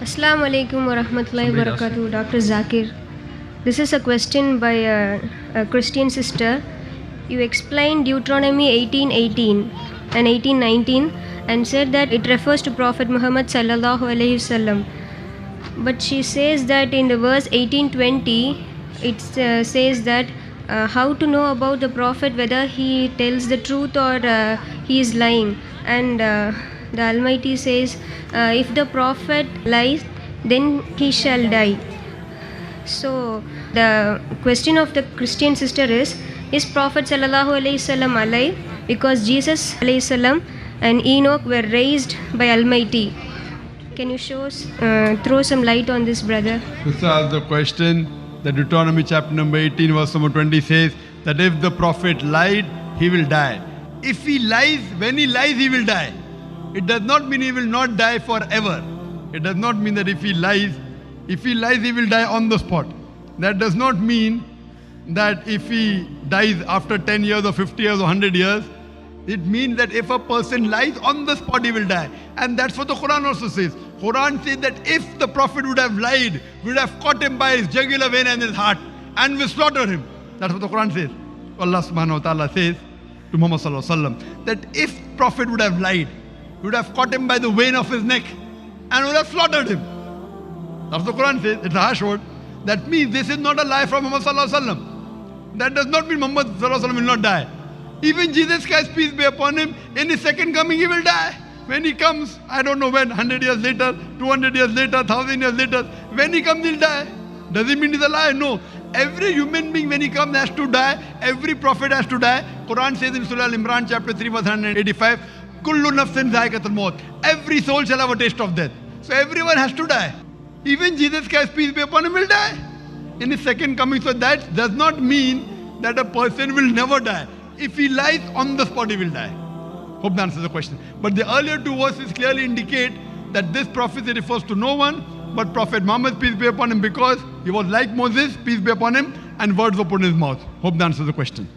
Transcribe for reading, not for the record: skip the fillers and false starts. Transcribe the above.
Assalamu alaikum wa rahmatullahi wa barakatuh, Dr. Zakir. This is a question by a Christian sister. You explained Deuteronomy 18:18 and 18:19 and said that it refers to Prophet Muhammad sallallahu alaihi wasallam. But she says that in the verse 18:20, it says that how to know about the Prophet, whether he tells the truth or he is lying. And the Almighty says, if the Prophet lies, then he shall die. So the question of the Christian sister is Prophet sallallahu alaihi wasallam alive? Because Jesus alaihi salam and Enoch were raised by Almighty. Can you throw some light on this, brother? This is the question. The Deuteronomy chapter number 18 verse number 20 says that if the Prophet lied, he will die. If he lies, when he lies, he will die. It does not mean he will not die forever. It does not mean that if he lies, he will die on the spot. That does not mean that if he dies after 10 years or 50 years or 100 years, it means that if a person lies on the spot, he will die. And that's what the Quran also says. Quran says that if the Prophet would have lied, we would have caught him by his jugular vein and his heart and we slaughtered him. That's what the Quran says. Allah subhanahu wa ta'ala says to Muhammad sallallahu alaihi wasallam that if Prophet would have lied, we would have caught him by the vein of his neck and would have slaughtered him. That's what the Quran says. It's a harsh word. That means this is not a lie from Muhammad sallallahu alaihi wasallam. That does not mean Muhammad sallallahu alaihi wasallam will not die. Even Jesus Christ, peace be upon him, in his second coming he will die. When he comes, I don't know when, 100 years later, 200 years later, 1000 years later, when he comes he'll die. Does it mean he's a lie? No. Every human being when he comes has to die. Every prophet has to die. Quran says in Surah Al-Imran chapter 3 verse 185, Kullu nafsin za'iqatul maut. Every soul shall have a taste of death. So everyone has to die. Even Jesus Christ, peace be upon him, will die in his second coming. So that does not mean that a person will never die. If he lies on the spot, he will die. Hope that answers the question. But the earlier two verses clearly indicate that this prophecy refers to no one but Prophet Muhammad, peace be upon him, because he was like Moses, peace be upon him, and words were put in his mouth. Hope that answers the question.